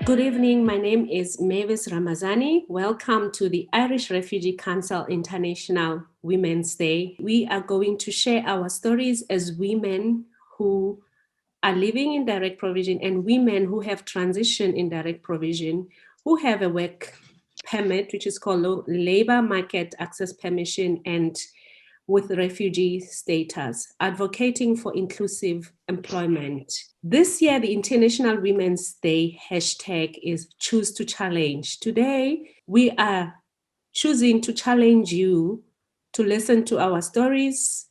Good evening. My name is Mavis Ramazani. Welcome to the Irish Refugee Council International Women's Day. We are going to share our stories as women who are living in direct provision and women who have transitioned in direct provision, who have a work permit, which is called labor market access permission, and with refugee status, advocating for inclusive employment. This year, the International Women's Day hashtag is Choose to Challenge. Today, we are choosing to challenge you to listen to our stories,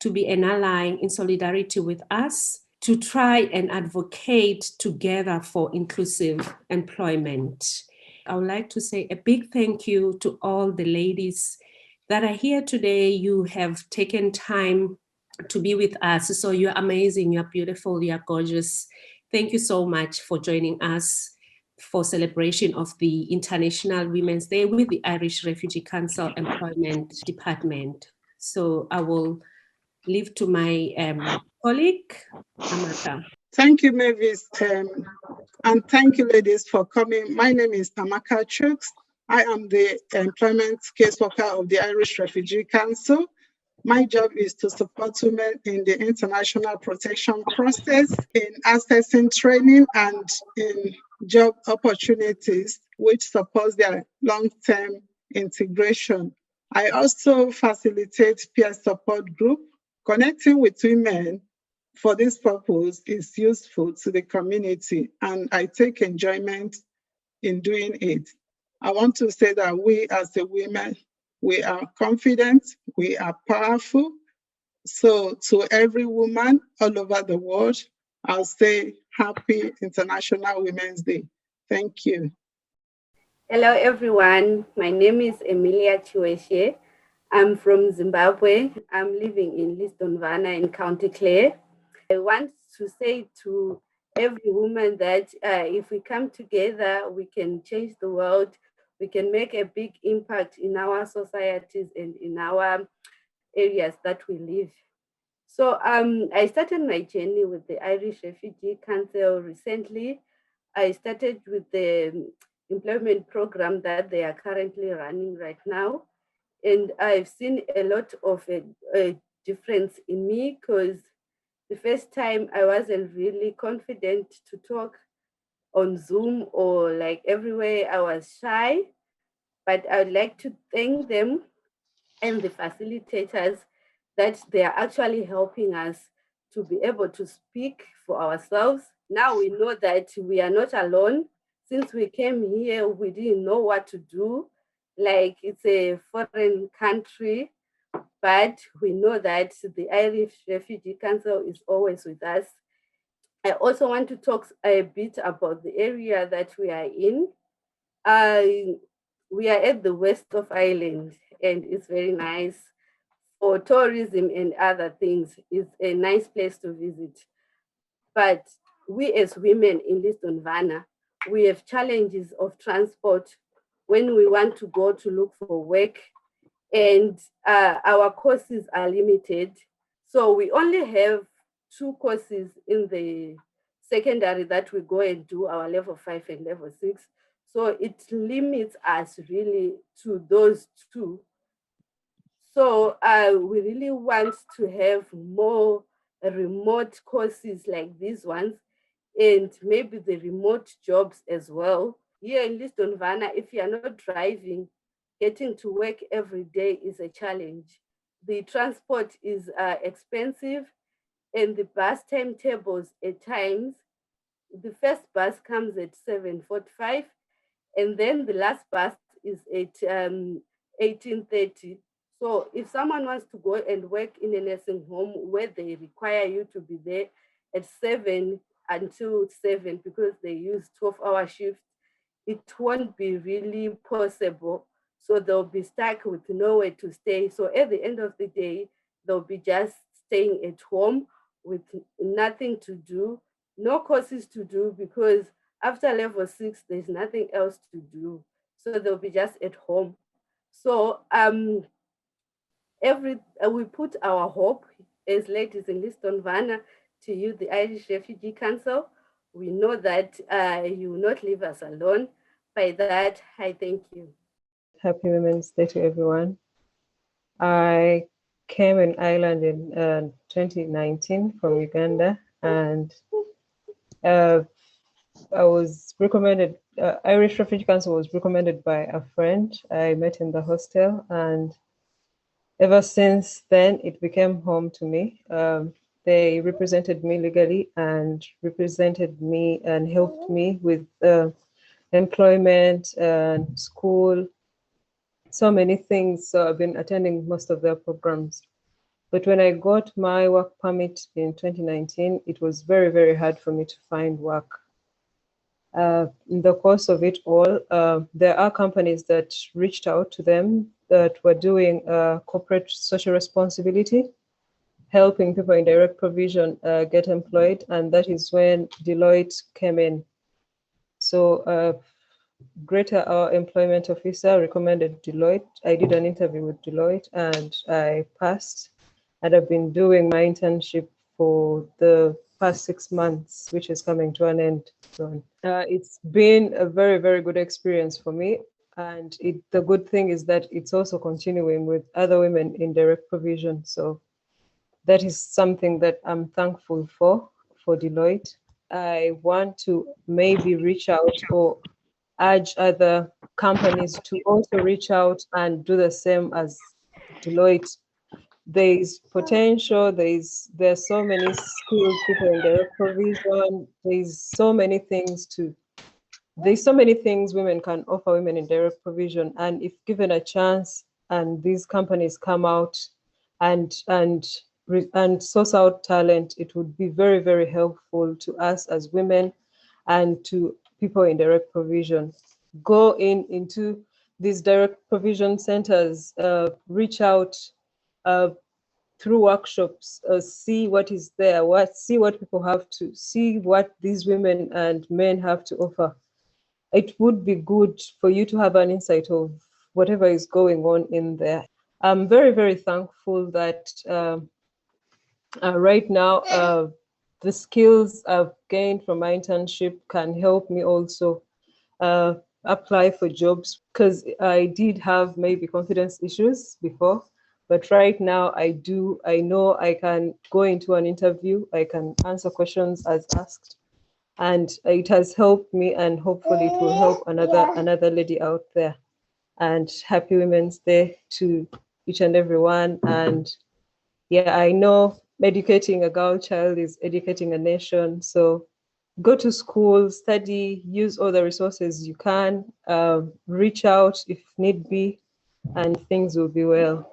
to be an ally in solidarity with us, to try and advocate together for inclusive employment. I would like to say a big thank you to all the ladies that are here today. You have taken time to be with us. So you're amazing, you're beautiful, you're gorgeous. Thank you so much for joining us for celebration of the International Women's Day with the Irish Refugee Council Employment Department. So I will leave to my colleague, Amaka. Thank you, Mavis, and thank you, ladies, for coming. My name is Amaka Chooks. I am the employment caseworker of the Irish Refugee Council. My job is to support women in the international protection process, in accessing training and in job opportunities, which supports their long-term integration. I also facilitate peer support group. Connecting with women for this purpose is useful to the community, and I take enjoyment in doing it. I want to say that we as the women, we are confident, we are powerful. So to every woman all over the world, I'll say Happy International Women's Day. Thank you. Hello, everyone. My name is Emilia Chiweshe. I'm from Zimbabwe. I'm living in Lisdonvana in County Clare. I want to say to every woman that if we come together, we can change the world. We can make a big impact in our societies and in our areas that we live. So I started my journey with the Irish Refugee Council recently. I started with the employment program that they are currently running right now. And I've seen a lot of a difference in me, because the first time I wasn't really confident to talk on Zoom or like everywhere. I was shy, but I would like to thank them and the facilitators that they are actually helping us to be able to speak for ourselves. Now we know that we are not alone. Since we came here, we didn't know what to do. Like, it's a foreign country, but we know that the Irish Refugee Council is always with us. I also want to talk a bit about the area that we are in. We are at the west of Ireland, and it's very nice for tourism and other things. It's a nice place to visit. But we as women in Lisdonvana, we have challenges of transport when we want to go to look for work, and our courses are limited. So we only have 2 courses in the secondary that we go and do, our level 5 and level 6. So it limits us really to those 2. So we really want to have more remote courses like these ones, and maybe the remote jobs as well. Here in Lisdonvana, if you are not driving, getting to work every day is a challenge. The transport is expensive, and the bus timetables at times, the first bus comes at 7:45, and then the last bus is at 18:30. So if someone wants to go and work in a nursing home where they require you to be there at 7 until 7 because they use 12-hour shifts, it won't be really possible. So they'll be stuck with nowhere to stay. So at the end of the day, they'll be just staying at home with nothing to do, no courses to do, because after level 6, there's nothing else to do. So they'll be just at home. So we put our hope as ladies in Lisdonvana to you, the Irish Refugee Council. We know that you will not leave us alone. By that, I thank you. Happy Women's Day to everyone. I came in Ireland in 2019 from Uganda, and I was recommended, Irish Refugee Council was recommended by a friend I met in the hostel, and ever since then it became home to me. They represented me legally and represented me and helped me with employment and school, so many things. So I've been attending most of their programs. But when I got my work permit in 2019, it was very, very hard for me to find work. In the course of it all, there are companies that reached out to them that were doing corporate social responsibility, helping people in direct provision get employed. And that is when Deloitte came in. So Greta, our employment officer, recommended Deloitte. I did an interview with Deloitte and I passed. And I've been doing my internship for the past 6 months, which is coming to an end soon. It's been a very, very good experience for me. And the good thing is that it's also continuing with other women in direct provision. So that is something that I'm thankful for Deloitte. I want to maybe reach out or urge other companies to also reach out and do the same as Deloitte. There's potential, there's so many skilled people in direct provision, there's so many things women can offer women in direct provision. And if given a chance and these companies come out and source out talent, it would be very, very helpful to us as women and to people in direct provision. Go into these direct provision centers, reach out through workshops, see what is there, see what people have to, see what these women and men have to offer. It would be good for you to have an insight of whatever is going on in there. I'm very, very thankful that right now the skills I've gained from my internship can help me also apply for jobs, because I did have maybe confidence issues before, but right now I know I can go into an interview, I can answer questions as asked, and it has helped me, and hopefully it will help another lady out there. And happy Women's Day to each and everyone. And yeah, I know educating a girl child is educating a nation. So go to school, study, use all the resources you can, reach out if need be, and things will be well.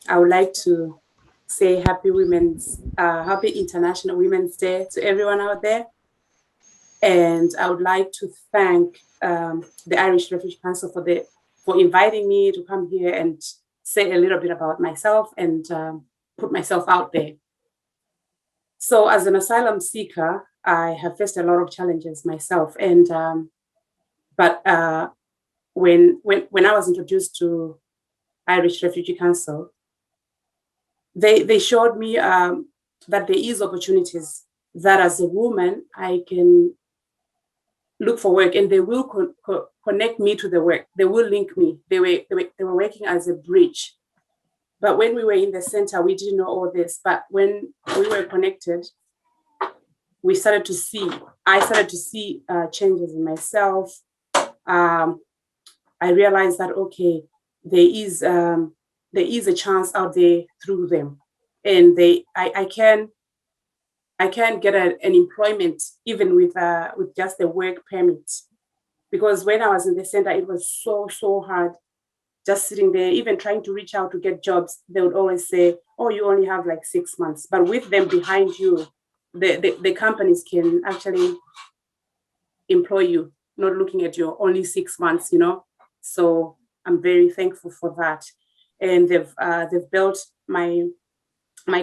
I would like to say happy International Women's Day to everyone out there. And I would like to thank the Irish Refugee Council for inviting me to come here and say a little bit about myself and put myself out there. So as an asylum seeker, I have faced a lot of challenges myself. And but when I was introduced to Irish Refugee Council, they showed me that there is opportunities, that as a woman, I can look for work, and they will connect me to the work. They will link me. They were working as a bridge. But when we were in the center, we didn't know all this. But when we were connected, I started to see changes in myself. I realized that, okay, there is a chance out there through them, and I can get an employment even with just a work permit. Because when I was in the center, it was so hard just sitting there, even trying to reach out to get jobs. They would always say, oh, you only have like 6 months. But with them behind you, the companies can actually employ you, not looking at your only 6 months, So I'm very thankful for that. And they've built my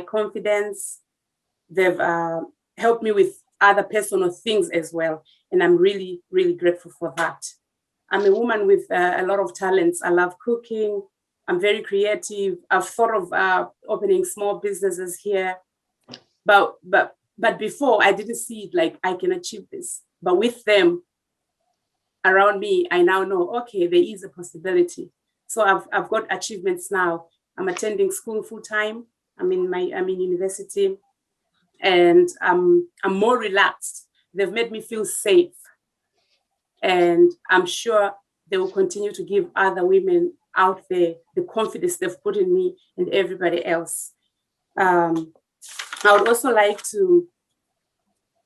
confidence. They've helped me with other personal things as well. And I'm really, really grateful for that. I'm a woman with a lot of talents. I love cooking. I'm very creative. I've thought of opening small businesses here. But But before, I didn't see it like I can achieve this. But with them around me, I now know, okay, there is a possibility. So I've got achievements now. I'm attending school full time. I'm in university, and I'm more relaxed. They've made me feel safe, and I'm sure they will continue to give other women out there the confidence they've put in me and everybody else. I would also like to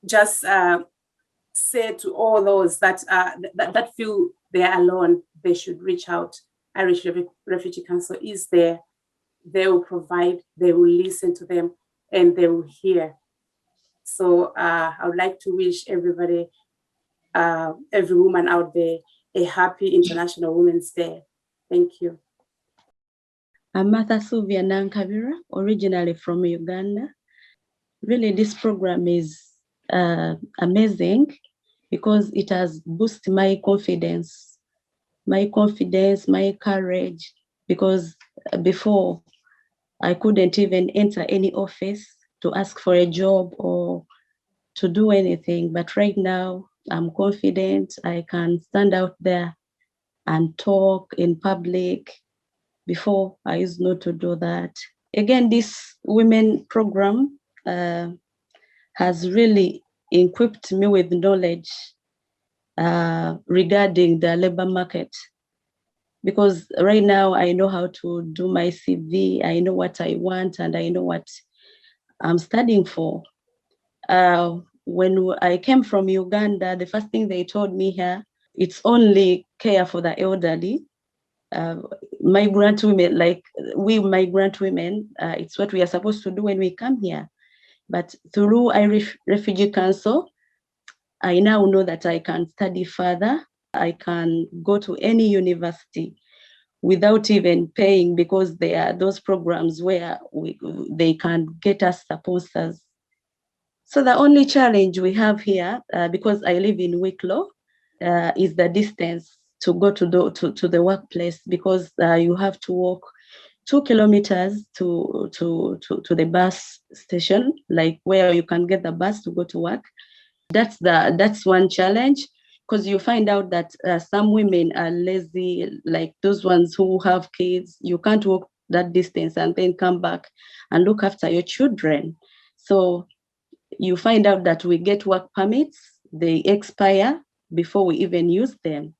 just say to all those that feel they are alone, they should reach out. Irish Refugee Council is there. They will provide, they will listen to them, and they will hear. So I would like to wish everybody, every woman out there, a happy International Women's Day. Thank you. I'm Martha Sylvia Nankabira, originally from Uganda. Really, this program is amazing because it has boosted my confidence, my courage, because before I couldn't even enter any office to ask for a job or to do anything. But right now, I'm confident. I can stand out there and talk in public. Before, I used not to do that. Again, this women program has really equipped me with knowledge regarding the labor market. Because right now I know how to do my CV, I know what I want, and I know what I'm studying for. When I came from Uganda, the first thing they told me here, it's only care for the elderly. Migrant women, like we migrant women, it's what we are supposed to do when we come here. But through Irish Refugee Council, I now know that I can study further. I can go to any university without even paying, because there are those programs where they can get us sponsors. So the only challenge we have here, because I live in Wicklow, is the distance to go to the workplace, because you have to walk 2 kilometers to the bus station, like where you can get the bus to go to work. That's one challenge, because you find out that some women are lazy, like those ones who have kids. You can't walk that distance and then come back and look after your children. So you find out that we get work permits, they expire before we even use them.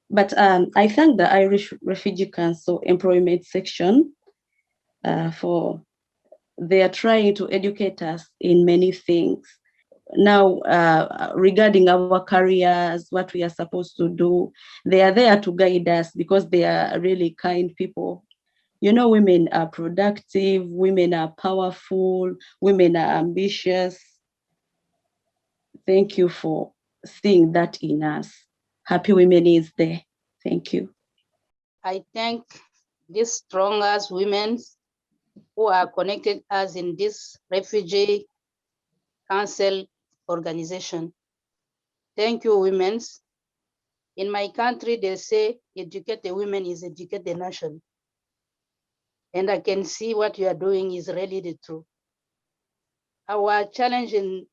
But I thank the Irish Refugee Council Employment Section for they are trying to educate us in many things. Now, regarding our careers, what we are supposed to do, they are there to guide us, because they are really kind people. You know, women are productive, women are powerful, women are ambitious. Thank you for seeing that in us. Happy Women is there. Thank you. I thank these strongest women who are connected us in this Refugee Council organization. Thank you, women. In my country, they say, educate the women is educate the nation. And I can see what you are doing is really the truth. Our challenge in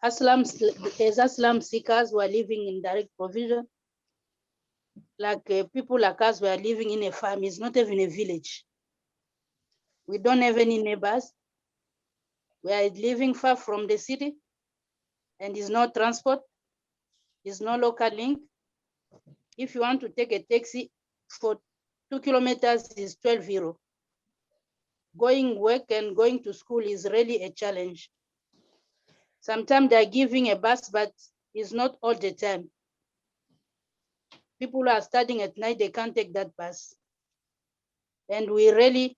asylum seekers who are living in direct provision, like people like us who are living in a farm, is not even a village. We don't have any neighbors. We are living far from the city, and there's no transport, there's no local link. If you want to take a taxi for 2 kilometers is 12 euro. Going work and going to school is really a challenge. Sometimes they're giving a bus, but it's not all the time. People are studying at night, they can't take that bus. And we really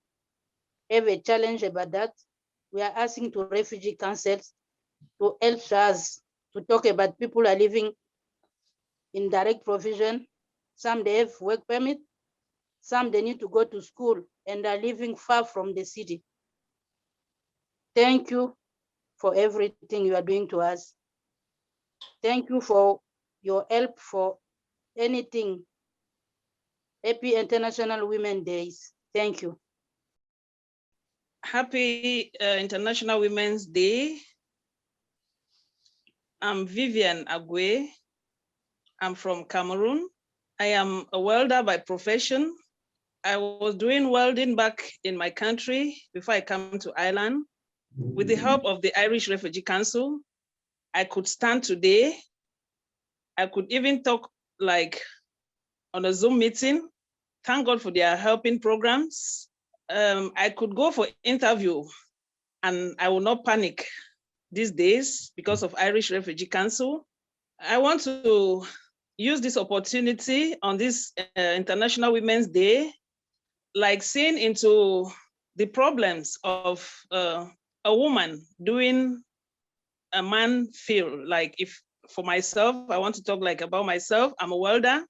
have a challenge about that. We are asking to refugee councils to help us to talk about people are living in direct provision. Some they have work permit, some they need to go to school and are living far from the city. Thank you for everything you are doing to us. Thank you for your help for anything. Happy International Women's Days. Thank you. Happy International Women's Day. I'm Vivian Agwe. I'm from Cameroon. I am a welder by profession. I was doing welding back in my country before I came to Ireland. With the help of the Irish Refugee Council, I could stand today. I could even talk like on a Zoom meeting. Thank God for their helping programs. I could go for interview and I will not panic these days because of Irish Refugee Council. I want to use this opportunity on this International Women's Day, like seeing into the problems of a woman doing a man field. Like if for myself, I want to talk like about myself, I'm a welder.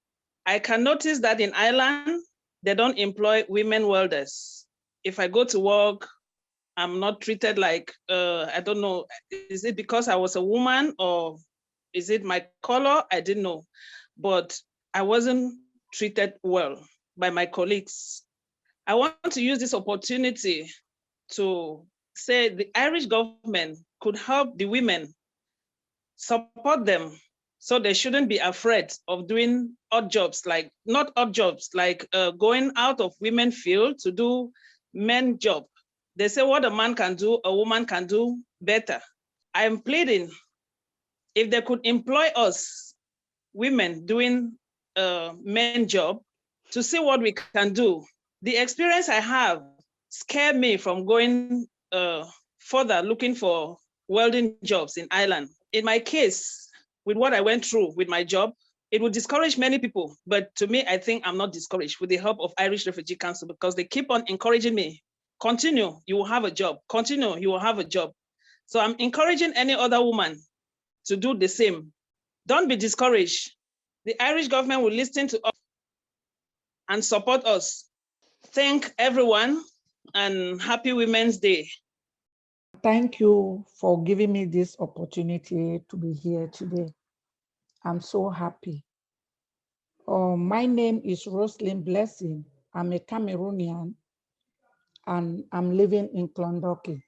I can notice that in Ireland, they don't employ women welders. If I go to work, I'm not treated like, I don't know, is it because I was a woman or is it my color? I didn't know. But I wasn't treated well by my colleagues. I want to use this opportunity to say the Irish government could help the women, support them, so they shouldn't be afraid of doing odd jobs, like not odd jobs, like going out of women field to do men job. They say what a man can do, a woman can do better. I am pleading if they could employ us women doing men job to see what we can do. The experience I have scared me from going further looking for welding jobs in Ireland. In my case, with what I went through with my job, it would discourage many people. But to me, I think I'm not discouraged with the help of Irish Refugee Council because they keep on encouraging me. Continue, you will have a job. Continue, you will have a job. So I'm encouraging any other woman to do the same. Don't be discouraged. The Irish government will listen to us and support us. Thank everyone and happy Women's Day. Thank you for giving me this opportunity to be here today. I'm so happy. My name is Roslyn Blessing. I'm a Cameroonian and I'm living in Clondalkin.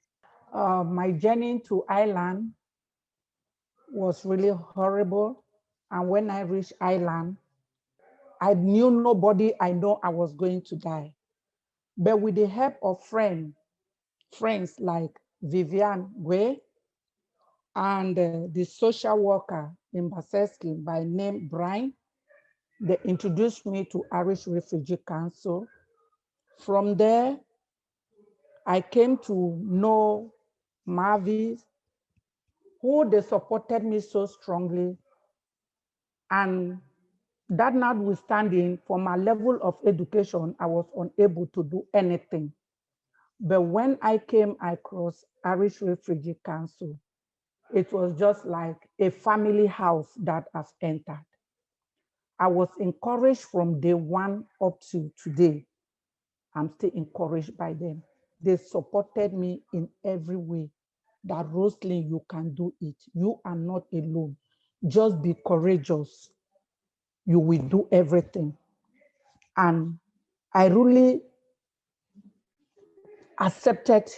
My journey to Ireland was really horrible. And when I reached Ireland, I knew nobody. I know I was going to die. But with the help of friends like Vivian Gwe and the social worker in Baseski by name Brian, they introduced me to Irish Refugee Council. From there, I came to know Mavis, who they supported me so strongly. And that notwithstanding, for my level of education, I was unable to do anything. But when I came across Irish Refugee Council, it was just like a family house that I've entered. I was encouraged from day one up to today. I'm still encouraged by them. They supported me in every way. That Roslyn, you can do it. You are not alone. Just be courageous. You will do everything. And I really accepted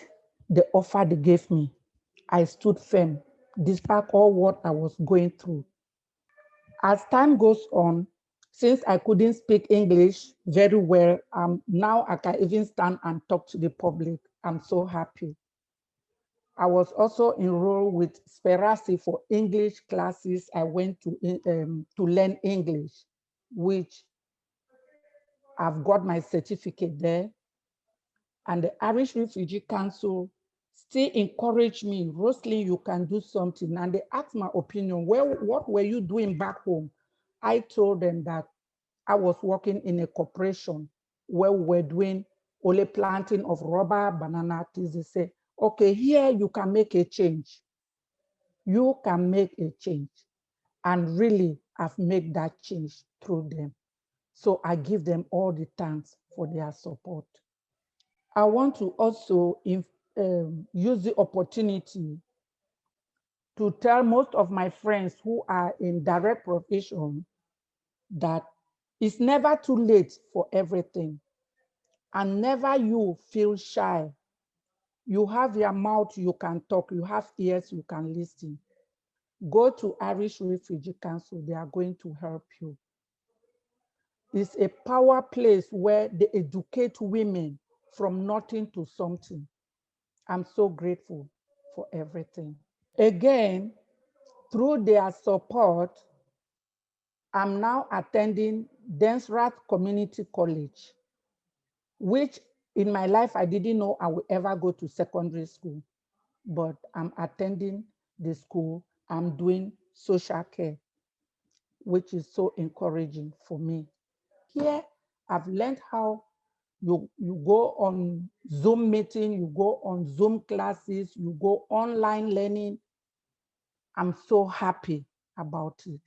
the offer they gave me. I stood firm despite all what I was going through. As time goes on, since I couldn't speak English very well, now I can even stand and talk to the public. I'm so happy. I was also enrolled with Sperasi for English classes. I went to learn English, which I've got my certificate there. And the Irish Refugee Council still encouraged me, Roslyn, you can do something. And they asked my opinion, well, what were you doing back home? I told them that I was working in a corporation where we were doing only planting of rubber, banana trees. They say, okay, here you can make a change. You can make a change. And really, I've made that change through them. So I give them all the thanks for their support. I want to also use the opportunity to tell most of my friends who are in direct profession that it's never too late for everything. And never you feel shy. You have your mouth, you can talk. You have ears, you can listen. go to Irish Refugee Council. They are going to help you. It's a power place where they educate women from nothing to something. I'm so grateful for everything. Again, through their support, I'm now attending Densrath Community College, which in my life, I didn't know I would ever go to secondary school, but I'm attending the school. I'm doing social care, which is so encouraging for me. Here, I've learned how you go on Zoom meeting, you go on Zoom classes, you go online learning. I'm so happy about it.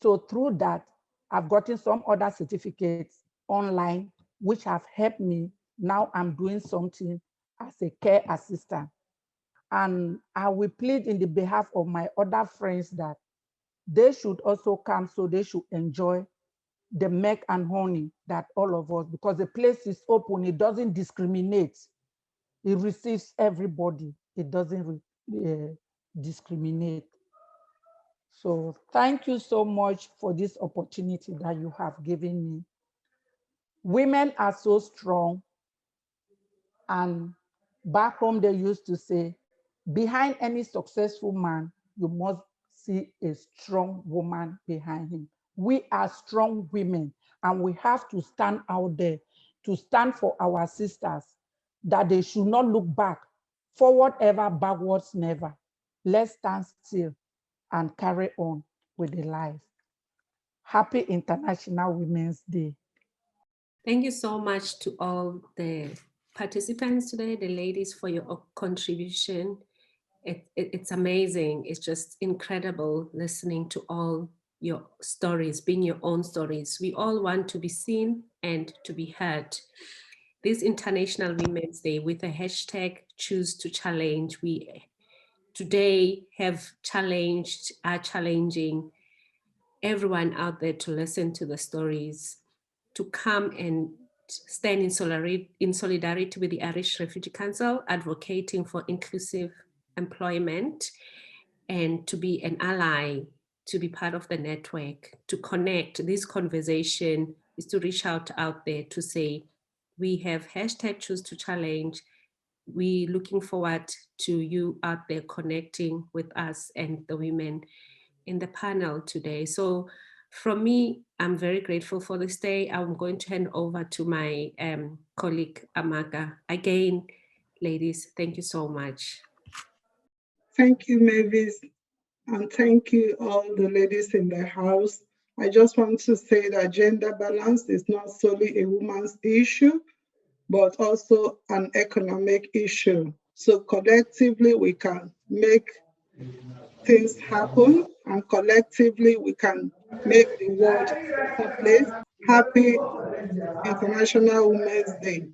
So through that, I've gotten some other certificates online, which have helped me. Now I'm doing something as a care assistant. And I will plead in the behalf of my other friends that they should also come, so they should enjoy the milk and honey that all of us, because the place is open, it doesn't discriminate. It receives everybody. It doesn't discriminate. So thank you so much for this opportunity that you have given me. Women are so strong. And back home, they used to say, behind any successful man, you must see a strong woman behind him. We are strong women, and we have to stand out there to stand for our sisters, that they should not look back, forward ever, backwards never. Let's stand still and carry on with the life. Happy International Women's Day. Thank you so much to all the participants today, the ladies, for your contribution. It's amazing. It's just incredible listening to all your stories, being your own stories. We all want to be seen and to be heard. This International Women's Day with the hashtag Choose to Challenge, we today are challenging everyone out there to listen to the stories, to come and stand in solidarity with the Irish Refugee Council, advocating for inclusive employment, and to be an ally, to be part of the network, to connect. This conversation is to reach out there to say, we have hashtag Choose to Challenge. We looking forward to you out there connecting with us and the women in the panel today. So from me, I'm very grateful for this day. I'm going to hand over to my colleague, Amaka. Again, ladies, thank you so much. Thank you, Mavis, and thank you all the ladies in the house. I just want to say that gender balance is not solely a woman's issue, but also an economic issue. So collectively, we can make things happen, and collectively, we can make the world a better place. Happy International Women's Day.